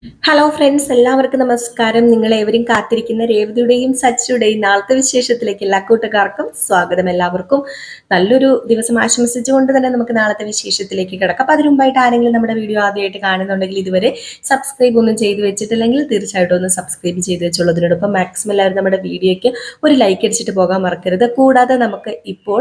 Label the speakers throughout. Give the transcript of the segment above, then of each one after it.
Speaker 1: Hello friends, എല്ലാവർക്കും നമസ്കാരം. നിങ്ങളേവരും കാത്തിരിക്കുന്ന രേവതിയുടെയും സച്ചിയുടെയും നാളത്തെ വിശേഷത്തിലേക്ക് എല്ലാ കൂട്ടുകാർക്കും സ്വാഗതം. എല്ലാവർക്കും നല്ലൊരു ദിവസം ആശംസിച്ചുകൊണ്ട് തന്നെ നമുക്ക് നാളത്തെ വിശേഷത്തിലേക്ക് കിടക്കാം. അപ്പം അതിനു മുമ്പായിട്ട് ആരെങ്കിലും നമ്മുടെ വീഡിയോ ആദ്യമായിട്ട് കാണുന്നുണ്ടെങ്കിൽ ഇതുവരെ സബ്സ്ക്രൈബ് ഒന്നും ചെയ്ത് വെച്ചിട്ടില്ലെങ്കിൽ തീർച്ചയായിട്ടും ഒന്ന് സബ്സ്ക്രൈബ് ചെയ്ത് വെച്ചുള്ളതിനോടൊപ്പം മാക്സിമം എല്ലാവരും നമ്മുടെ വീഡിയോയ്ക്ക് ഒരു ലൈക്ക് അടിച്ചിട്ട് പോകാൻ മറക്കരുത്. കൂടാതെ നമുക്ക് ഇപ്പോൾ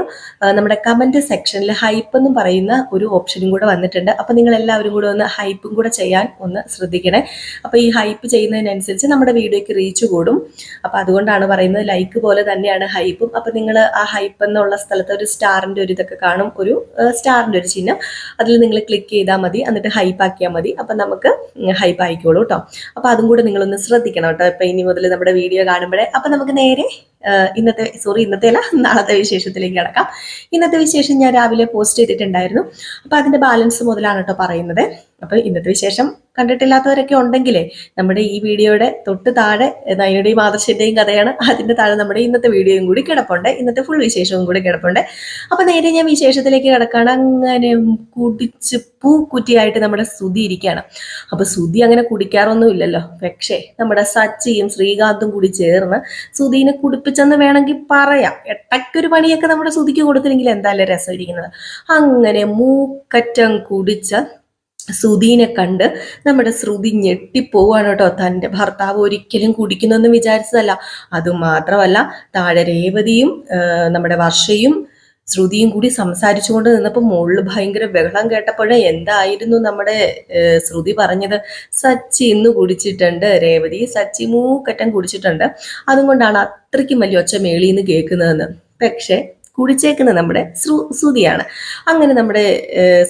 Speaker 1: നമ്മുടെ കമന്റ് സെക്ഷനിൽ ഹൈപ്പ് എന്നും പറയുന്ന ഒരു ഓപ്ഷനും കൂടെ വന്നിട്ടുണ്ട്. അപ്പം നിങ്ങൾ എല്ലാവരും കൂടെ ഒന്ന് ഹൈപ്പും കൂടെ ചെയ്യാൻ ഒന്ന് ശ്രദ്ധിക്കണേ. അപ്പോൾ ഈ ഹൈപ്പ് ചെയ്യുന്നതിനനുസരിച്ച് നമ്മുടെ വീഡിയോയ്ക്ക് റീച്ച് കൂടും. അപ്പോൾ അതുകൊണ്ടാണ് പറയുന്നത്, ലൈക്ക് പോലെ തന്നെയാണ് ഹൈപ്പും. അപ്പോൾ നിങ്ങൾ ആ ഹൈപ്പ് എന്നുള്ള സ്ഥലത്ത് ഒരു സ്റ്റാറിൻ്റെ ഒരു ഇതൊക്കെ കാണും, ഒരു സ്റ്റാറിൻ്റെ ഒരു ചിഹ്നം. അതിൽ നിങ്ങൾ ക്ലിക്ക് ചെയ്താൽ മതി, എന്നിട്ട് ഹൈപ്പ് ആക്കിയാൽ മതി. അപ്പം നമുക്ക് ഹൈപ്പ് ആയിക്കോളൂ കേട്ടോ. അപ്പോൾ അതും കൂടെ നിങ്ങളൊന്ന് ശ്രദ്ധിക്കണം കേട്ടോ. ഇപ്പം ഇനി മുതൽ നമ്മുടെ വീഡിയോ കാണുമ്പോഴേ. അപ്പം നമുക്ക് നേരെ ഇന്നത്തെ അല്ല, നാളത്തെ വിശേഷത്തിലേക്ക് കിടക്കാം. ഇന്നത്തെ വിശേഷം ഞാൻ രാവിലെ പോസ്റ്റ് ചെയ്തിട്ടുണ്ടായിരുന്നു. അപ്പം അതിൻ്റെ ബാലൻസ് മുതലാണ് കേട്ടോ പറയുന്നത്. അപ്പം ഇന്നത്തെ വിശേഷം കണ്ടിട്ടില്ലാത്തവരൊക്കെ ഉണ്ടെങ്കിലേ നമ്മുടെ ഈ വീഡിയോയുടെ തൊട്ട് താഴെ നയനയുടെയും ആദർശിൻ്റെയും കഥയാണ്. അതിൻ്റെ താഴെ നമ്മുടെ ഇന്നത്തെ വീഡിയോയും കൂടി കിടപ്പുണ്ട്, ഇന്നത്തെ ഫുൾ വിശേഷവും കൂടി കിടപ്പുണ്ട്. അപ്പം നേരെ ഞാൻ വിശേഷത്തിലേക്ക് കിടക്കുകയാണ്. അങ്ങനെ കുടിച്ച് പൂക്കുറ്റിയായിട്ട് നമ്മുടെ ശ്രുതി ഇരിക്കുകയാണ്. അപ്പം ശ്രുതി അങ്ങനെ കുടിക്കാറൊന്നും ഇല്ലല്ലോ, പക്ഷേ നമ്മുടെ സച്ചിയും ശ്രീകാന്തും കൂടി ചേർന്ന് ശ്രുതിനെ കുടിപ്പിച്ചെന്ന് വേണമെങ്കിൽ പറയാം. എട്ടക്കൊരു പണിയൊക്കെ നമ്മുടെ ശ്രുതിക്ക് കൊടുത്തില്ലെങ്കിൽ എന്തായാലും രസമായിരിക്കുന്നത്. അങ്ങനെ മൂക്കറ്റം കുടിച്ച ശ്രുതിനെ കണ്ട് നമ്മുടെ ശ്രുതി ഞെട്ടിപ്പോവാണ് കേട്ടോ. തൻ്റെ ഭർത്താവ് ഒരിക്കലും കുടിക്കുന്നൊന്നും വിചാരിച്ചതല്ല. അതുമാത്രമല്ല, താഴെ രേവതിയും നമ്മുടെ വർഷയും ശ്രുതിയും കൂടി സംസാരിച്ചുകൊണ്ട് നിന്നപ്പോൾ മുകളിൽ ഭയങ്കര ബഹളം കേട്ടപ്പോഴേ എന്തായിരുന്നു നമ്മുടെ ശ്രുതി പറഞ്ഞത്? സച്ചി ഇന്ന് കുടിച്ചിട്ടുണ്ട് രേവതി, സച്ചി മൂക്കറ്റം കുടിച്ചിട്ടുണ്ട്, അതുകൊണ്ടാണ് അത്രയ്ക്കും വലിയ ഒച്ച മേളിന്ന് കേൾക്കുന്നതെന്ന്. പക്ഷേ കുടിച്ചേക്കുന്നത് നമ്മുടെ ശ്രുതിയാണ്. അങ്ങനെ നമ്മുടെ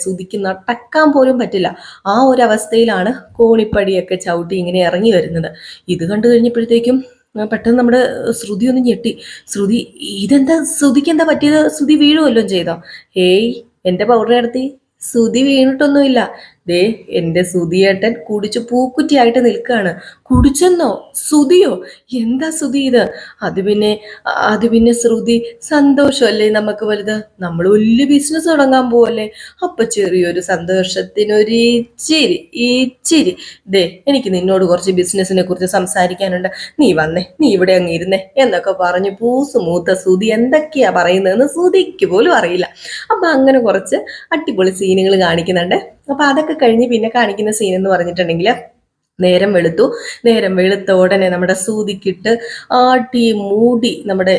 Speaker 1: ശ്രുതിക്ക് നടക്കാൻ പോലും പറ്റില്ല. ആ ഒരു അവസ്ഥയിലാണ് കോണിപ്പടിയൊക്കെ ചവിട്ടി ഇങ്ങനെ ഇറങ്ങി വരുന്നത്. ഇത് കണ്ടു കഴിഞ്ഞപ്പോഴത്തേക്കും പെട്ടെന്ന് നമ്മുടെ ശ്രുതി ഒന്ന് ഞെട്ടി. ശ്രുതി, ഇതെന്താ ശ്രുതിക്ക് എന്താ പറ്റിയത്? ശ്രുതി വീഴുവല്ലോ ചെയ്തോ? ഏയ്, എൻ്റെ പൗഡർ നടത്തി ശ്രുതി വീണിട്ടൊന്നുമില്ല. ദേ, എൻ്റെ ശ്രുതിയേട്ടൻ കുടിച്ച് പൂക്കുറ്റിയായിട്ട് നിൽക്കുകയാണ്. കുടിച്ചെന്നോ? ശ്രുതിയോ? എന്താ ശ്രുതി ഇത്? അത് പിന്നെ ശ്രുതി, സന്തോഷമല്ലേ നമുക്ക് വലുത്? നമ്മൾ വലിയ ബിസിനസ് തുടങ്ങാൻ പോവല്ലേ? അപ്പൊ ചെറിയൊരു സന്തോഷത്തിനൊരു ഇച്ചിരി ദേ, എനിക്ക് നിന്നോട് കുറച്ച് ബിസിനസിനെ കുറിച്ച് സംസാരിക്കാനുണ്ട്. നീ വന്നേ, നീ ഇവിടെ അങ്ങ് ഇരുന്നേ എന്നൊക്കെ പറഞ്ഞു പൂസ് മൂത്ത ശ്രുതി എന്തൊക്കെയാ പറയുന്നതെന്ന് ശ്രുതിക്ക് പോലും അറിയില്ല. അപ്പൊ അങ്ങനെ കുറച്ച് അടിപൊളി സീനുകൾ കാണിക്കുന്നുണ്ട്. അപ്പൊ അതൊക്കെ കഴിഞ്ഞ് പിന്നെ കാണിക്കുന്ന സീൻ എന്ന് പറഞ്ഞിട്ടുണ്ടെങ്കിൽ, നേരം വെളുത്ത ഉടനെ നമ്മുടെ ശ്രുതിക്കിട്ട് ആട്ടി മൂടി നമ്മുടെ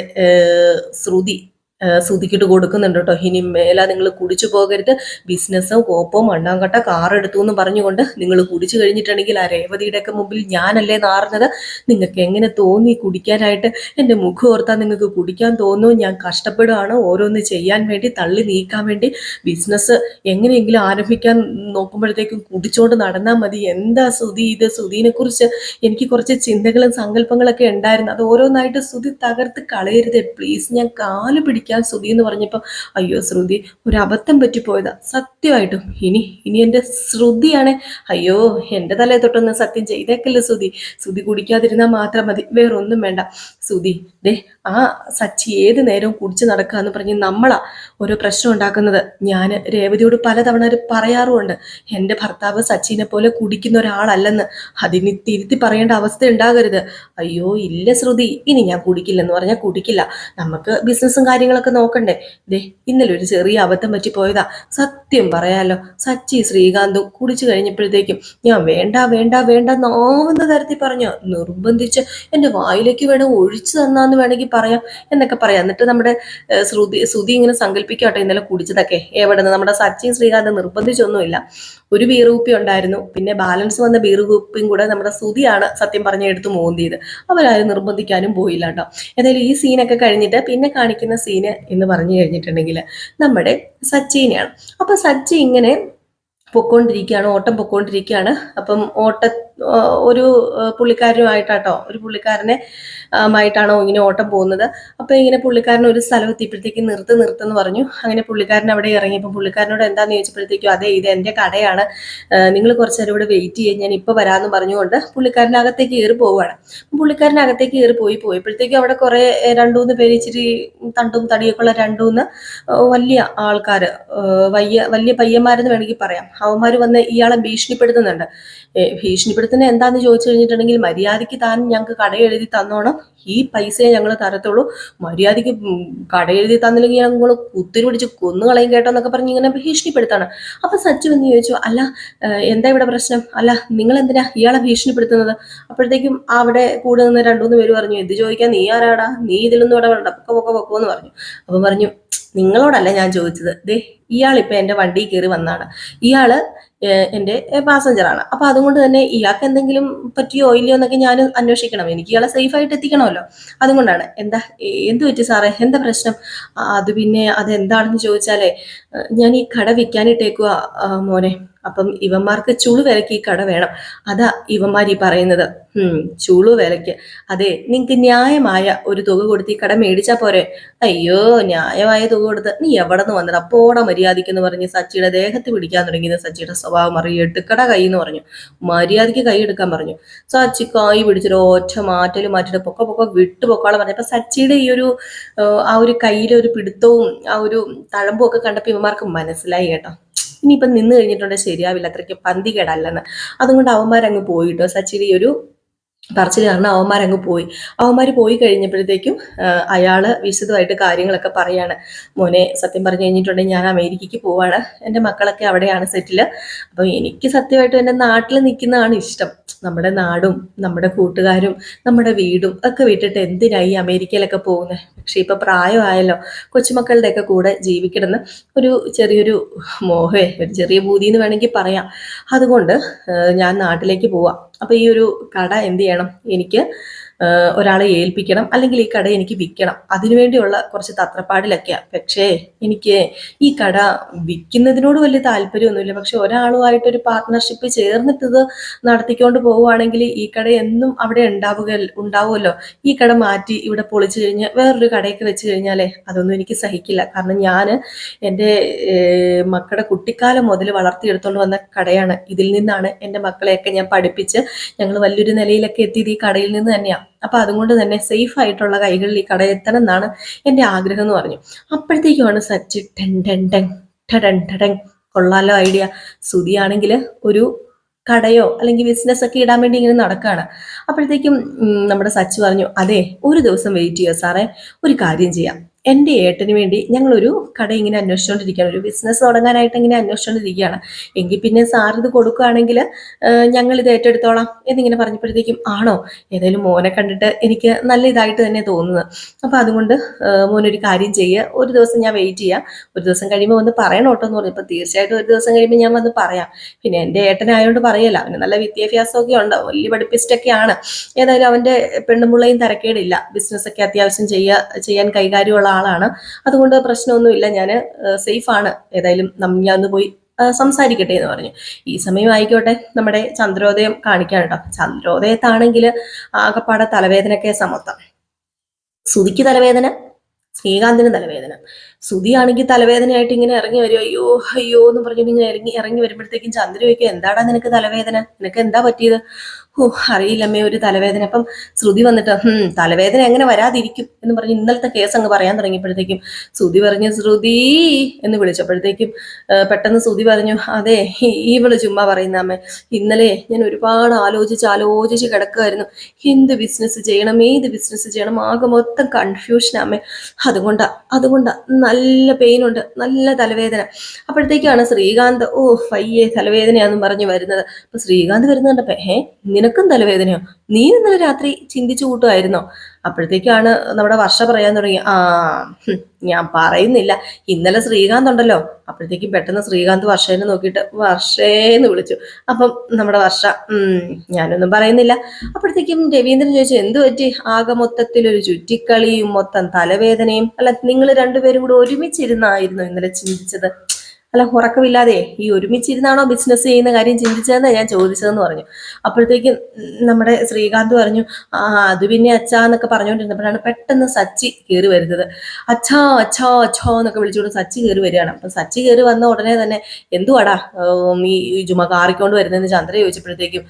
Speaker 1: ശ്രുതിക്കിട്ട് കൊടുക്കുന്നുണ്ട് കേട്ടോ. ഇനി മേല നിങ്ങൾ കുടിച്ചു പോകരുത്, ബിസിനസ്സും കോപ്പവും മണ്ണാങ്കട്ട കാർ എടുത്തു എന്ന് പറഞ്ഞുകൊണ്ട് നിങ്ങൾ കുടിച്ചു കഴിഞ്ഞിട്ടുണ്ടെങ്കിൽ ആ രേവതിയുടെയൊക്കെ മുമ്പിൽ ഞാനല്ലേ നാറുന്നത്? നിങ്ങൾക്ക് എങ്ങനെ തോന്നി കുടിക്കാനായിട്ട്? എൻ്റെ മുഖം ഓർത്താൽ നിങ്ങൾക്ക് കുടിക്കാൻ തോന്നുന്നു? ഞാൻ കഷ്ടപ്പെടുകയാണ് ഓരോന്ന് ചെയ്യാൻ വേണ്ടി, തള്ളി നീക്കാൻ വേണ്ടി. ബിസിനസ് എങ്ങനെയെങ്കിലും ആരംഭിക്കാൻ നോക്കുമ്പോഴത്തേക്കും കുടിച്ചോണ്ട് നടന്നാൽ മതി. എന്താ ശ്രുതി ഇത്? ശ്രുതിനെ കുറിച്ച് എനിക്ക് കുറച്ച് ചിന്തകളും സങ്കല്പങ്ങളൊക്കെ ഉണ്ടായിരുന്നു, അത് ഓരോന്നായിട്ട് ശ്രുതി തകർത്ത് കളയരുത് പ്ലീസ്, ഞാൻ കാല് പിടിക്കാൻ ശ്രുതി എന്ന് പറഞ്ഞപ്പോൾ, അയ്യോ ശ്രുതി, ഒരു അബദ്ധം പറ്റിപ്പോയതാ സത്യമായിട്ടും. ഇനി എൻ്റെ ശ്രുതിയാണ്. അയ്യോ, എൻ്റെ തലയെ തൊട്ടൊന്ന് സത്യം ചെയ്തേക്കല്ലേ ശ്രുതി കുടിക്കാതിരുന്നാൽ മാത്രം മതി, വേറൊന്നും വേണ്ട. ശ്രുതി, ദേ, ആ സച്ചി ഏത് നേരവും കുടിച്ച് നടക്കുക എന്ന് പറഞ്ഞ് നമ്മളാ ഓരോ പ്രശ്നം ഉണ്ടാക്കുന്നത്. ഞാൻ രേവതിയോട് പലതവണ പറയാറുമുണ്ട്, എൻ്റെ ഭർത്താവ് സച്ചിനെ പോലെ കുടിക്കുന്ന ഒരാളല്ലെന്ന്. അതിന് തിരുത്തി പറയേണ്ട അവസ്ഥ ഉണ്ടാകരുത്. അയ്യോ ഇല്ല ശ്രുതി, ഇനി ഞാൻ കുടിക്കില്ലെന്ന് പറഞ്ഞാൽ കുടിക്കില്ല. നമുക്ക് ബിസിനസ്സും കാര്യങ്ങളൊക്കെ നോക്കണ്ടേ? ദേ, ഇന്നലെ ഒരു ചെറിയ അബദ്ധം പറ്റി പോയതാ. സത്യം പറയാലോ, സച്ചി ശ്രീകാന്തും കുടിച്ചു കഴിഞ്ഞപ്പോഴത്തേക്കും ഞാൻ വേണ്ട നാവുന്ന തരത്തിൽ പറഞ്ഞു, നിർബന്ധിച്ച് എൻ്റെ വായിലേക്ക് വേണം ഒഴിച്ചു തന്നാന്ന് വേണമെങ്കിൽ പറയാം എന്നൊക്കെ പറയാം. എന്നിട്ട് നമ്മുടെ ശ്രുതി ഇങ്ങനെ സങ്കല്പിക്കാട്ടെ ഇന്നലെ കുടിച്ചതൊക്കെ. എവിടെ നിന്ന്? നമ്മുടെ സച്ചിൻ ശ്രീകാന്ത് നിർബന്ധിച്ചൊന്നുമില്ല. ഒരു ബീറുകുപ്പി ഉണ്ടായിരുന്നു, പിന്നെ ബാലൻസ് വന്ന ബീറുകുപ്പിയും കൂടെ നമ്മുടെ ശ്രുതിയാണ് സത്യം പറഞ്ഞ എടുത്ത് മോന്തിയത്. അവരാരും നിർബന്ധിക്കാനും പോയില്ല കേട്ടോ. ഏതായാലും ഈ സീനൊക്കെ കഴിഞ്ഞിട്ട് പിന്നെ കാണിക്കുന്ന സീന് എന്ന് പറഞ്ഞു കഴിഞ്ഞിട്ടുണ്ടെങ്കിൽ നമ്മുടെ സച്ചിനെയാണ്. അപ്പൊ സച്ചി ഇങ്ങനെ ഓട്ടം പൊക്കോണ്ടിരിക്കുകയാണ്. അപ്പം ഒരു പുള്ളിക്കാരനുമായിട്ടാട്ടോ, ഒരു പുള്ളിക്കാരനെ ആയിട്ടാണോ ഇങ്ങനെ ഓട്ടം പോകുന്നത്. അപ്പം ഇങ്ങനെ പുള്ളിക്കാരൻ ഒരു സ്ഥലം എത്തിയപ്പോഴത്തേക്ക് നിർത്ത് പറഞ്ഞു. അങ്ങനെ പുള്ളിക്കാരൻ അവിടെ ഇറങ്ങിയപ്പോൾ പുള്ളിക്കാരനോട് എന്താണെന്ന് ചോദിച്ചപ്പോഴത്തേക്കും, അതെ ഇത് എൻ്റെ കടയാണ്, നിങ്ങൾ കുറച്ച് നേരം ഇവിടെ വെയിറ്റ് ചെയ്യും, ഞാൻ ഇപ്പോൾ വരാമെന്ന് പറഞ്ഞുകൊണ്ട് പുള്ളിക്കാരനകത്തേക്ക് കയറി പോവുകയാണ്. പുള്ളിക്കാരനകത്തേക്ക് കയറി പോയപ്പോഴത്തേക്കും അവിടെ കുറേ 2-3 പേര് ഇച്ചിരി തണ്ടും തടിയൊക്കെ ഉള്ള 2-3 വലിയ ആൾക്കാർ, വലിയ പയ്യന്മാരെന്ന് വേണമെങ്കിൽ പറയാം. അവന്മാർ വന്ന് ഇയാളെ ഭീഷണിപ്പെടുത്തുന്നുണ്ട്. ഭീഷണിപ്പെടുത്തുന്നത് എന്താന്ന് ചോദിച്ചു കഴിഞ്ഞിട്ടുണ്ടെങ്കിൽ, മര്യാദയ്ക്ക് താൻ ഞങ്ങൾക്ക് കട എഴുതി തന്നോണം, ഈ പൈസയെ ഞങ്ങൾ തരത്തുള്ളൂ, മര്യാദയ്ക്ക് കട എഴുതി തന്നില്ലെങ്കിൽ ഞങ്ങൾ കുത്തിരി പിടിച്ച് കൊന്നുകളയും കേട്ടോ എന്നൊക്കെ പറഞ്ഞ് ഇങ്ങനെ ഭീഷണിപ്പെടുത്താണ്. അപ്പൊ സച്ചു എന്ന് ചോദിച്ചു, അല്ല എന്താ ഇവിടെ പ്രശ്നം, അല്ല നിങ്ങൾ എന്തിനാ ഇയാളെ ഭീഷണിപ്പെടുത്തുന്നത്? അപ്പോഴത്തേക്കും അവിടെ കൂടെ നിന്ന് 2-3 പേര് പറഞ്ഞു, എന്ത് ചോദിക്കാൻ, നീ ആരാടാ, നീ ഇതിലൊന്നും ഇടപെടണ്ട, പൊക്കോ എന്ന് പറഞ്ഞു. അപ്പൊ പറഞ്ഞു, നിങ്ങളോടല്ല ഞാൻ ചോദിച്ചത്, ദേ ഇയാളിപ്പോൾ എൻ്റെ വണ്ടിയിൽ കയറി വന്നാണ്, ഇയാള് എൻ്റെ പാസഞ്ചറാണ്. അപ്പൊ അതുകൊണ്ട് തന്നെ ഇയാൾക്ക് എന്തെങ്കിലും പറ്റിയോ ഇല്ലയോ എന്നൊക്കെ ഞാൻ അന്വേഷിക്കണം, എനിക്ക് ഇയാളെ സേഫായിട്ട് എത്തിക്കണമല്ലോ. അതുകൊണ്ടാണ്. എന്ത് പറ്റി സാറേ, എന്താ പ്രശ്നം? അത് പിന്നെ അതെന്താണെന്ന് ചോദിച്ചാലേ, ഞാൻ ഈ കട വിൽക്കാനിട്ടേക്കുക മോനെ. അപ്പം ഇവന്മാർക്ക് ചുളു വിലക്ക് ഈ കട വേണം, അതാ ഇവന്മാർ ഈ പറയുന്നത്. ചുളു വിലക്ക്. അതെ, നിങ്ങക്ക് ന്യായമായ ഒരു തുക കൊടുത്ത് ഈ കട മേടിച്ചാ പോരെ? അയ്യോ, ന്യായമായ തുക കൊടുത്ത് നീ എവിടെ നിന്ന് വന്നിട്ട് അപ്പോടെ മര്യാദയ്ക്കെന്ന് പറഞ്ഞ് സച്ചിയുടെ ദേഹത്ത് പിടിക്കാൻ തുടങ്ങിയത് സച്ചിയുടെ സ്വഭാവം അറിയിട്ട് കട കൈ എന്ന് പറഞ്ഞു. മര്യാദയ്ക്ക് കൈ എടുക്കാൻ പറഞ്ഞു. സച്ചി കൈ പിടിച്ചൊരു ഒറ്റ മാറ്റിട്ട് പൊക്ക വിട്ടു പൊക്കോളം പറഞ്ഞു. അപ്പൊ സച്ചിയുടെ ഈ ഒരു ആ ഒരു കയ്യിലെ ഒരു പിടുത്തവും ആ ഒരു തഴമ്പും ഒക്കെ കണ്ടപ്പോൾ ഇവന്മാർക്ക് മനസ്സിലായി കേട്ടോ, ഇനിയിപ്പം നിന്ന് കഴിഞ്ഞിട്ടുണ്ടെങ്കിൽ ശരിയാവില്ല, അത്രയ്ക്ക് പന്തികേടല്ലെന്ന്. അതുകൊണ്ട് അവന്മാരങ്ങ് പോയിട്ടോ. സച്ചിയുടെ ഈ ഒരു പറച്ചിൽ കാരണം അവന്മാർ പോയി കഴിഞ്ഞപ്പോഴത്തേക്കും അയാള് വിശദമായിട്ട് കാര്യങ്ങളൊക്കെ പറയാണ്. മോനെ, സത്യം പറഞ്ഞു കഴിഞ്ഞിട്ടുണ്ടെങ്കിൽ ഞാൻ അമേരിക്കയ്ക്ക് പോവാണ്, എൻ്റെ മക്കളൊക്കെ അവിടെയാണ് സെറ്റില്. അപ്പം എനിക്ക് സത്യമായിട്ടും എൻ്റെ നാട്ടിൽ നിൽക്കുന്നതാണ് ഇഷ്ടം. നമ്മുടെ നാടും നമ്മുടെ കൂട്ടുകാരും നമ്മുടെ വീടും ഒക്കെ വിട്ടിട്ട് എന്തിനായി അമേരിക്കയിലൊക്കെ പോകുന്നത്? പക്ഷെ ഇപ്പൊ പ്രായമായല്ലോ, കൊച്ചുമക്കളുടെയൊക്കെ കൂടെ ജീവിക്കണമെന്ന് ഒരു ചെറിയൊരു ഒരു ചെറിയ ബൂതി എന്ന് വേണമെങ്കിൽ പറയാം. അതുകൊണ്ട് ഞാൻ നാട്ടിലേക്ക് പോവാം. അപ്പൊ ഈ ഒരു കട എന്ത് ചെയ്യണം, എനിക്ക് ഒരാളെ ഏൽപ്പിക്കണം, അല്ലെങ്കിൽ ഈ കട എനിക്ക് വിൽക്കണം. അതിനുവേണ്ടിയുള്ള കുറച്ച് തത്രപ്പാടിലൊക്കെയാണ്. പക്ഷേ എനിക്ക് ഈ കട വിൽക്കുന്നതിനോട് വലിയ താല്പര്യമൊന്നുമില്ല. പക്ഷെ ഒരാളുമായിട്ടൊരു പാർട്ട്ണർഷിപ്പ് ചേർന്നിട്ട് ഇത് നടത്തിക്കൊണ്ട് പോവുകയാണെങ്കിൽ ഈ കട എന്നും അവിടെ ഉണ്ടാവുമല്ലോ. ഈ കട മാറ്റി ഇവിടെ പൊളിച്ചു കഴിഞ്ഞ് വേറൊരു കടയൊക്കെ വെച്ച് കഴിഞ്ഞാലേ അതൊന്നും എനിക്ക് സഹിക്കില്ല. കാരണം ഞാൻ എൻ്റെ മക്കളുടെ കുട്ടിക്കാലം മുതൽ വളർത്തിയെടുത്തോണ്ട് വന്ന കടയാണ്. ഇതിൽ നിന്നാണ് എൻ്റെ മക്കളെയൊക്കെ ഞാൻ പഠിപ്പിച്ച് ഞങ്ങൾ വലിയൊരു നിലയിലൊക്കെ എത്തിയത് ഈ കടയിൽ നിന്ന് തന്നെയാണ്. അപ്പൊ അതുകൊണ്ട് തന്നെ സേഫ് ആയിട്ടുള്ള കൈകളിൽ ഈ കട എത്തണം എന്നാണ് എൻ്റെ ആഗ്രഹം എന്ന് പറഞ്ഞു. അപ്പോഴത്തേക്കുമാണ് സച്ചി കൊള്ളാലോ ഐഡിയ. സുധിയാണെങ്കിൽ ഒരു കടയോ അല്ലെങ്കിൽ ബിസിനസ് ഒക്കെ ഇടാൻ വേണ്ടി ഇങ്ങനെ നടക്കുകയാണ്. അപ്പോഴത്തേക്കും നമ്മുടെ സച്ചി പറഞ്ഞു, അതെ ഒരു ദിവസം വെയിറ്റ് ചെയ്യുക സാറേ, ഒരു കാര്യം ചെയ്യാം, എൻ്റെ ഏട്ടന് വേണ്ടി ഞങ്ങളൊരു കട ഇങ്ങനെ അന്വേഷിച്ചുകൊണ്ടിരിക്കുകയാണ്, ഒരു ബിസിനസ് തുടങ്ങാനായിട്ട് ഇങ്ങനെ അന്വേഷിച്ചുകൊണ്ടിരിക്കുകയാണ്. എങ്കിൽ പിന്നെ സാർ ഇത് കൊടുക്കുകയാണെങ്കിൽ ഞങ്ങൾ ഇത് ഏറ്റെടുത്തോളാം എന്നിങ്ങനെ പറഞ്ഞപ്പോഴത്തേക്കും, ആണോ, ഏതായാലും മോനെ കണ്ടിട്ട് എനിക്ക് നല്ല ഇതായിട്ട് തന്നെ തോന്നുന്നത്. അപ്പൊ അതുകൊണ്ട് മോനൊരു കാര്യം ചെയ്യുക, ഒരു ദിവസം ഞാൻ വെയിറ്റ് ചെയ്യാം, ഒരു ദിവസം കഴിയുമ്പോൾ വന്ന് പറയണം കേട്ടോ എന്ന് പറഞ്ഞു. ഇപ്പൊ തീർച്ചയായിട്ടും ഒരു ദിവസം കഴിയുമ്പോൾ ഞാൻ വന്ന് പറയാം. പിന്നെ എൻ്റെ ഏട്ടനായതുകൊണ്ട് പറയല്ല, അവന് നല്ല വിദ്യാഭ്യാസമൊക്കെ ഉണ്ട്, വലിയ പഠിപ്പിസ്റ്റൊക്കെയാണ്. ഏതായാലും അവൻ്റെ പെണ്ണുമുള്ളയും തരക്കേടില്ല, ബിസിനസ്സൊക്കെ അത്യാവശ്യം ചെയ്യാൻ കൈകാര്യമുള്ള ആളാണ്. അതുകൊണ്ട് പ്രശ്നമൊന്നുമില്ല, ഞാൻ സേഫാണ്, ഏതായാലും ഞാൻ ഒന്ന് പോയി സംസാരിക്കട്ടെ എന്ന് പറഞ്ഞു. ഈ സമയം ആയിക്കോട്ടെ, നമ്മുടെ ചന്ദ്രോദയം കാണിക്കാൻ കേട്ടോ. ചന്ദ്രോദയത്താണെങ്കിൽ ആകപ്പാടെ തലവേദനയൊക്കെ സമത്വം. സുധിക്ക് തലവേദന, ശ്രീകാന്തിന് തലവേദന. സുധിയാണെങ്കിൽ തലവേദനയായിട്ട് ഇങ്ങനെ ഇറങ്ങി വരും. അയ്യോ എന്ന് പറഞ്ഞിട്ട് ഇങ്ങനെ ഇറങ്ങി വരുമ്പോഴത്തേക്കും ചന്ദ്ര ചോദിക്കുക, എന്താടാ നിനക്ക് തലവേദന, നിനക്ക് എന്താ പറ്റിയത്? അറിയില്ലമ്മേ, ഒരു തലവേദന. അപ്പം ശ്രുതി വന്നിട്ട് തലവേദന എങ്ങനെ വരാതിരിക്കും എന്ന് പറഞ്ഞ് ഇന്നലത്തെ കേസ് അങ്ങ് പറയാൻ തുടങ്ങിയപ്പോഴത്തേക്കും ശ്രുതി പറഞ്ഞു, ശ്രുതി എന്ന് വിളിച്ചപ്പോഴത്തേക്കും പെട്ടെന്ന് ശ്രുതി പറഞ്ഞു, അതെ ഇവള് ചുമ്മാ പറയുന്ന അമ്മേ, ഇന്നലെ ഞാൻ ഒരുപാട് ആലോചിച്ച് കിടക്കുമായിരുന്നു, എന്ത് ബിസിനസ് ചെയ്യണം, ഏത് ബിസിനസ് ചെയ്യണം, ആകെ മൊത്തം കൺഫ്യൂഷൻ അമ്മേ, അതുകൊണ്ടാ നല്ല പെയിനുണ്ട്, നല്ല തലവേദന. അപ്പോഴത്തേക്കാണ് ശ്രീകാന്ത് വയ്യേ തലവേദനയാന്നും പറഞ്ഞു വരുന്നത്. അപ്പൊ ശ്രീകാന്ത് വരുന്നുണ്ടപ്പോ, നിനക്കും തലവേദനയോ, നീ ഇന്നലെ രാത്രി ചിന്തിച്ചു കൂട്ടുമായിരുന്നോ? അപ്പോഴത്തേക്കാണ് നമ്മുടെ വർഷ പറയാൻ തുടങ്ങി, ഞാൻ പറയുന്നില്ല, ഇന്നലെ ശ്രീകാന്ത് ഉണ്ടല്ലോ. അപ്പോഴത്തേക്കും പെട്ടെന്ന് ശ്രീകാന്ത് വർഷേനെ നോക്കിയിട്ട് വർഷേന്ന് വിളിച്ചു. അപ്പം നമ്മുടെ വർഷ ഞാനൊന്നും പറയുന്നില്ല. അപ്പോഴത്തേക്കും രവീന്ദ്രൻ ചോദിച്ചു, എന്തു പറ്റി? ആകെ മൊത്തത്തിലൊരു ചുറ്റിക്കളിയും മൊത്തം തലവേദനയും. അല്ല, നിങ്ങൾ രണ്ടുപേരും കൂടെ ഒരുമിച്ചിരുന്നായിരുന്നു ഇന്നലെ ചിന്തിച്ചത്? അല്ല, ഉറക്കമില്ലാതെ ഈ ഒരുമിച്ചിരുന്നാണോ ബിസിനസ് ചെയ്യുന്ന കാര്യം ചിന്തിച്ചതെന്ന് ഞാൻ ചോദിച്ചതെന്ന് പറഞ്ഞു. അപ്പോഴത്തേക്കും നമ്മുടെ ശ്രീകാന്ത് പറഞ്ഞു, അത് പിന്നെ അച്ഛാ എന്നൊക്കെ പറഞ്ഞുകൊണ്ടിരുന്നപ്പോഴാണ് പെട്ടെന്ന് സച്ചി കയറി വരുന്നത്. അച്ഛാ എന്നൊക്കെ വിളിച്ചുകൊണ്ട് സച്ചി കയറി വരികയാണ്. അപ്പൊ സച്ചി കയറി വന്ന ഉടനെ തന്നെ, എന്തുവാടാ നീ ചുമ കാറിക്കൊണ്ട് വരുന്നതെന്ന് ചന്ദ്ര ചോദിച്ചപ്പോഴത്തേക്കും,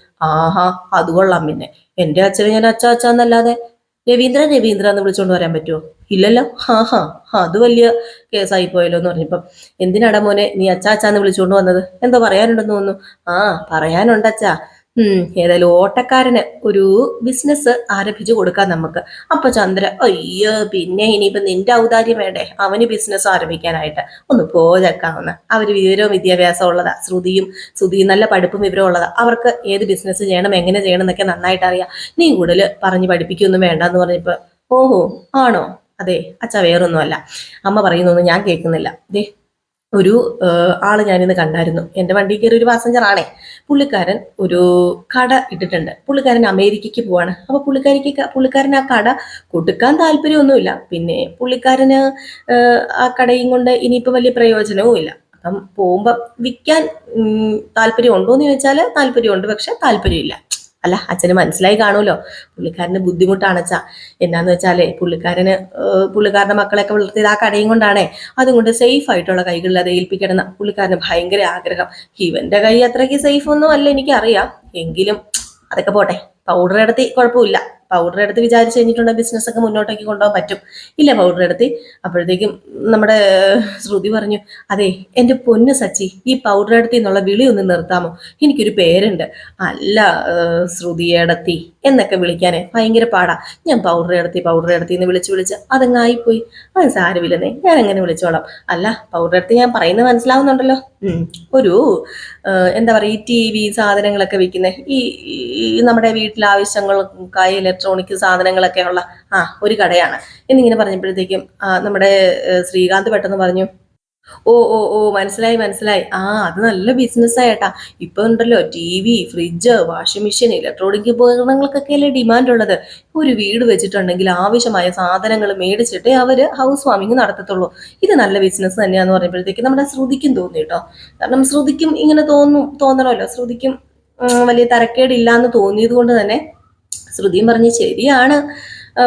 Speaker 1: അത് കൊള്ളാം, പിന്നെ എന്റെ അച്ഛനെ ഞാൻ അച്ഛാ എന്നല്ലാതെ രവീന്ദ്ര എന്ന് വിളിച്ചുകൊണ്ട് വരാൻ പറ്റുമോ? ഇല്ലല്ലോ, ഹാ ഹാ അത് വലിയ കേസായി പോയല്ലോ എന്ന് പറഞ്ഞപ്പം, എന്തിനാടാ മോനെ നീ അച്ചാച്ചാന്ന് വിളിച്ചുകൊണ്ട് വന്നത്? എന്തോ പറയാനുണ്ടെന്ന് തോന്നുന്നു. ആ പറയാനുണ്ട് അച്ഛാ. ഏതായാലും ഓട്ടക്കാരന് ഒരു ബിസിനസ് ആരംഭിച്ചു കൊടുക്കാം നമുക്ക്. അപ്പൊ ചന്ദ്ര, അയ്യോ പിന്നെ ഇനിയിപ്പൊ നിന്റെ ഔദാര്യം വേണ്ടേ അവന് ബിസിനസ് ആരംഭിക്കാനായിട്ട്? ഒന്ന് പോചക്കാവുന്ന, അവര് വിവരവും വിദ്യാഭ്യാസം ഉള്ളതാ. ശ്രുതിയും നല്ല പഠിപ്പും വിവരവും ഉള്ളതാ. അവർക്ക് ഏത് ബിസിനസ് ചെയ്യണം, എങ്ങനെ ചെയ്യണം എന്നൊക്കെ നന്നായിട്ട് അറിയാം. നീ കൂടുതൽ പറഞ്ഞ് പഠിപ്പിക്കൊന്നും വേണ്ടെന്ന് പറഞ്ഞപ്പോ, ഓഹോ ആണോ, അതെ അച്ഛ വേറൊന്നുമല്ല, അമ്മ പറയുന്നൊന്നും ഞാൻ കേൾക്കുന്നില്ല. ദേ ഒരു ആള് ഞാനിന്ന് കണ്ടായിരുന്നു. എൻ്റെ വണ്ടി കയറി ഒരു പാസഞ്ചർ ആണേ. പുള്ളിക്കാരൻ ഒരു കട ഇട്ടിട്ടുണ്ട്. പുള്ളിക്കാരൻ അമേരിക്കയ്ക്ക് പോവാണ്. അപ്പൊ പുള്ളിക്കാരൻ ആ കട കൊടുക്കാൻ താല്പര്യമൊന്നുമില്ല. പിന്നെ പുള്ളിക്കാരന് ആ കടയും കൊണ്ട് ഇനിയിപ്പോ വലിയ പ്രയോജനവും ഇല്ല. അപ്പം പോകുമ്പോ വിൽക്കാൻ താല്പര്യം ഉണ്ടോ എന്ന് ചോദിച്ചാല് താല്പര്യമുണ്ട്, പക്ഷെ താല്പര്യമില്ല. അല്ല അച്ഛന് മനസ്സിലായി കാണുമല്ലോ, പുള്ളിക്കാരന് ബുദ്ധിമുട്ടാണ് അച്ഛാ. എന്നാന്ന് വെച്ചാലേ പുള്ളിക്കാരന്റെ മക്കളെയൊക്കെ വളർത്തിയത് ആ കടയും കൊണ്ടാണേ. അതുകൊണ്ട് സേഫ് ആയിട്ടുള്ള കൈകളിൽ അത് ഏൽപ്പിക്കണം പുള്ളിക്കാരന് ഭയങ്കര ആഗ്രഹം. ഇവന്റെ കൈ അത്രയ്ക്ക് സേഫ് ഒന്നും അല്ല എനിക്കറിയാം, എങ്കിലും അതൊക്കെ പോട്ടെ. പൗഡർ എടുത്തി കുഴപ്പമില്ല, പൗഡർ എടുത്ത് വിചാരിച്ചു കഴിഞ്ഞിട്ടുണ്ടെങ്കിൽ ബിസിനസ് ഒക്കെ മുന്നോട്ടേക്ക് കൊണ്ടുപോകാൻ പറ്റും. ഇല്ല പൗഡർ എടുത്തി. അപ്പോഴത്തേക്കും നമ്മുടെ ശ്രുതി പറഞ്ഞു, അതെ എൻ്റെ പൊന്ന് സച്ചി, ഈ പൗഡർ എടുത്തി എന്നുള്ള വിളി ഒന്ന് നിർത്താമോ? എനിക്കൊരു പേരുണ്ട്, അല്ല ശ്രുതിയേടത്തി എന്നൊക്കെ വിളിക്കാനേ ഭയങ്കര പാടാ. ഞാൻ പൗഡർ എടുത്തി എന്ന് വിളിച്ച് അതങ്ങായിപ്പോയി. അത് സാരമില്ലെന്നേ, ഞാൻ അങ്ങനെ വിളിച്ചോളാം. അല്ല പൗഡർ എടുത്തി ഞാൻ പറയുന്നത് മനസ്സിലാവുന്നുണ്ടല്ലോ. ഒരു എന്താ പറയുക, ഈ TV സാധനങ്ങളൊക്കെ വിൽക്കുന്ന ഈ നമ്മുടെ വീട്ടിലെ ആവശ്യങ്ങൾക്കായി ഇലക്ട്രോണിക് സാധനങ്ങളൊക്കെ ഉള്ള ഒരു കടയാണ് എന്നിങ്ങനെ പറഞ്ഞപ്പോഴത്തേക്കും നമ്മുടെ ശ്രീകാന്ത് പെട്ടെന്ന് പറഞ്ഞു, ഓ ഓ ഓ മനസ്സിലായി. അത് നല്ല ബിസിനസ്സായിട്ടാ. ഇപ്പൊ ഉണ്ടല്ലോ TV, fridge, washing machine, electronic ഉപകരണങ്ങൾക്കൊക്കെ അല്ലേ ഡിമാൻഡ് ഉള്ളത്. ഒരു വീട് വെച്ചിട്ടുണ്ടെങ്കിൽ ആവശ്യമായ സാധനങ്ങൾ മേടിച്ചിട്ടേ അവര് ഹൗസ് വാമിങ് നടത്തത്തുള്ളൂ. ഇത് നല്ല ബിസിനസ് തന്നെയാന്ന് പറയുമ്പോഴത്തേക്ക് നമ്മുടെ ശ്രുതിക്കും തോന്നി കേട്ടോ. കാരണം ശ്രുതിക്കും ഇങ്ങനെ തോന്നണമല്ലോ. ശ്രുതിക്കും വലിയ തരക്കേടില്ലാന്ന് തോന്നിയത് കൊണ്ട് തന്നെ ശ്രുതിയും പറഞ്ഞ് ശരിയാണ്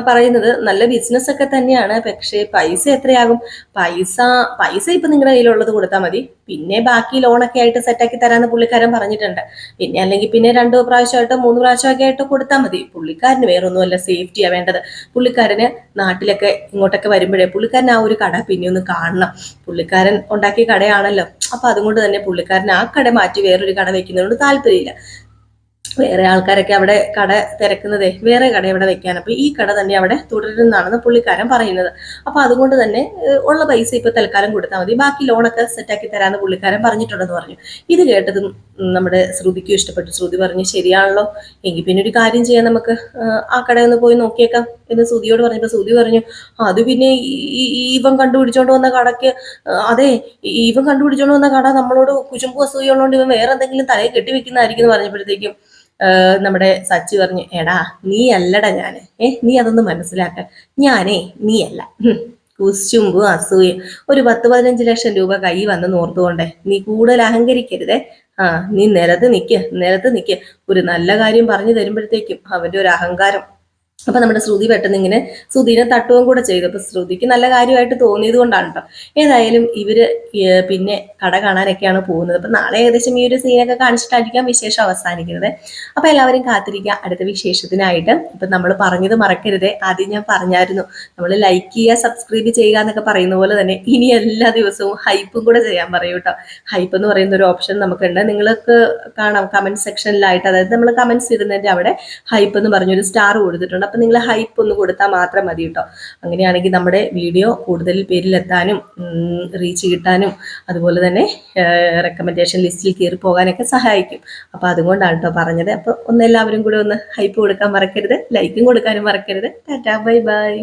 Speaker 1: പറയുന്നത്, നല്ല ബിസിനസ് ഒക്കെ തന്നെയാണ്. പക്ഷേ പൈസ എത്രയാകും? പൈസ ഇപ്പൊ നിങ്ങളുടെ കയ്യിലുള്ളത് കൊടുത്താൽ മതി. പിന്നെ ബാക്കി ലോണൊക്കെ ആയിട്ട് സെറ്റാക്കി തരാന്ന് പുള്ളിക്കാരൻ പറഞ്ഞിട്ടുണ്ട്. പിന്നെ അല്ലെങ്കിൽ പിന്നെ 2 പ്രാവശ്യമായിട്ടോ 3 പ്രാവശ്യമൊക്കെ ആയിട്ടോ കൊടുത്താൽ മതി. പുള്ളിക്കാരന് വേറൊന്നുമല്ല, സേഫ്റ്റിയാ വേണ്ടത്. പുള്ളിക്കാരന് നാട്ടിലൊക്കെ ഇങ്ങോട്ടൊക്കെ വരുമ്പോഴേ പുള്ളിക്കാരൻ ആ ഒരു കട പിന്നെ ഒന്ന് കാണണം. പുള്ളിക്കാരൻ ഉണ്ടാക്കിയ കടയാണല്ലോ. അപ്പൊ അതുകൊണ്ട് തന്നെ പുള്ളിക്കാരൻ ആ കട മാറ്റി വേറൊരു കട വെക്കുന്നതിനോട് താല്പര്യമില്ല. വേറെ ആൾക്കാരൊക്കെ അവിടെ കട തിരക്കുന്നതേ വേറെ കട അവിടെ വെക്കാൻ, അപ്പൊ ഈ കട തന്നെ അവിടെ തുടരുന്നതാണെന്ന് പുള്ളിക്കാരൻ പറയുന്നത്. അപ്പൊ അതുകൊണ്ട് തന്നെ ഉള്ള പൈസ ഇപ്പൊ തൽക്കാലം കൊടുത്താൽ മതി, ബാക്കി ലോണൊക്കെ സെറ്റാക്കി തരാന്ന് പുള്ളിക്കാരൻ പറഞ്ഞിട്ടുണ്ടെന്ന് പറഞ്ഞു. ഇത് കേട്ടതും നമ്മുടെ ശ്രുതിക്കും ഇഷ്ടപ്പെട്ടു. ശ്രുതി പറഞ്ഞു, ശരിയാണല്ലോ, എങ്കിൽ പിന്നെ ഒരു കാര്യം ചെയ്യാം, നമുക്ക് ആ കടയൊന്ന് പോയി നോക്കിയേക്കാം എന്ന് ശ്രുതിയോട് പറഞ്ഞപ്പോ ശ്രുതി പറഞ്ഞു, അത് പിന്നെ ഇവൻ കണ്ടുപിടിച്ചോണ്ട് വന്ന കടയ്ക്ക്, അതെ ഇവൻ കണ്ടുപിടിച്ചോണ്ട് വന്ന കട നമ്മളോട് കുശുമ്പ് അസൂയുള്ളതുകൊണ്ട് ഇവൻ വേറെ എന്തെങ്കിലും തലയിൽ കെട്ടിവെക്കുന്നതായിരിക്കും എന്ന് പറഞ്ഞപ്പോഴത്തേക്കും നമ്മുടെ സച്ചി പറഞ്ഞു, എടാ നീ അല്ലടാ ഞാന്, നീ അതൊന്ന് മനസ്സിലാക്ക, ഞാനേ നീ അല്ല. കുശുമ്പും അസൂയും ഒരു 10-15 ലക്ഷം രൂപ കൈ വന്നെന്ന് ഓർത്തുകൊണ്ടേ നീ കൂടുതൽ അഹങ്കരിക്കരുതേ. നീ നിലത്ത് നിക്ക്. ഒരു നല്ല കാര്യം പറഞ്ഞു തരുമ്പോഴത്തേക്കും അവന്റെ ഒരു അഹങ്കാരം. അപ്പൊ നമ്മുടെ ശ്രുതി പെട്ടെന്ന് ഇങ്ങനെ ശ്രുതിനെ തട്ടുകയും കൂടെ ചെയ്തു. അപ്പൊ ശ്രുതിക്ക് നല്ല കാര്യമായിട്ട് തോന്നിയത് കൊണ്ടാണ് കേട്ടോ. ഏതായാലും ഇവര് പിന്നെ കട കാണാനൊക്കെയാണ് പോകുന്നത്. അപ്പൊ നാളെ ഏകദേശം ഈ ഒരു സീനൊക്കെ കാണിച്ചിട്ടായിരിക്കാം വിശേഷം അവസാനിക്കുന്നത്. അപ്പൊ എല്ലാവരും കാത്തിരിക്കുക അടുത്ത വിശേഷത്തിനായിട്ട്. ഇപ്പൊ നമ്മൾ പറഞ്ഞത് മറക്കരുതേ, ആദ്യം ഞാൻ പറഞ്ഞായിരുന്നു, നമ്മൾ ലൈക്ക് ചെയ്യുക, സബ്സ്ക്രൈബ് ചെയ്യുക എന്നൊക്കെ പറയുന്ന പോലെ തന്നെ ഇനി എല്ലാ ദിവസവും ഹൈപ്പും കൂടെ ചെയ്യാൻ പറയൂ കേട്ടോ. ഹൈപ്പ് എന്ന് പറയുന്ന ഒരു ഓപ്ഷൻ നമുക്കുണ്ട്, നിങ്ങൾക്ക് കാണാം കമന്റ് സെക്ഷനിലായിട്ട്. അതായത് നമ്മൾ കമന്റ്സ് ഇടുന്നതിന്റെ അവിടെ ഹൈപ്പ് എന്ന് പറഞ്ഞൊരു സ്റ്റാർ കൊടുത്തിട്ടുണ്ട്. അപ്പൊ നിങ്ങൾ ഹൈപ്പ് ഒന്ന് കൊടുത്താൽ മാത്രം മതി കേട്ടോ. അങ്ങനെയാണെങ്കിൽ നമ്മുടെ വീഡിയോ കൂടുതൽ പേരിലെത്താനും റീച്ച് കിട്ടാനും അതുപോലെ തന്നെ റെക്കമെൻഡേഷൻ ലിസ്റ്റിൽ കയറി പോകാനൊക്കെ സഹായിക്കും. അപ്പൊ അതുകൊണ്ടാണ് കേട്ടോ പറഞ്ഞത്. അപ്പൊ എല്ലാവരും കൂടെ ഒന്ന് ഹൈപ്പ് കൊടുക്കാൻ മറക്കരുത്, ലൈക്കും കൊടുക്കാനും മറക്കരുത്. Tata, bye bye.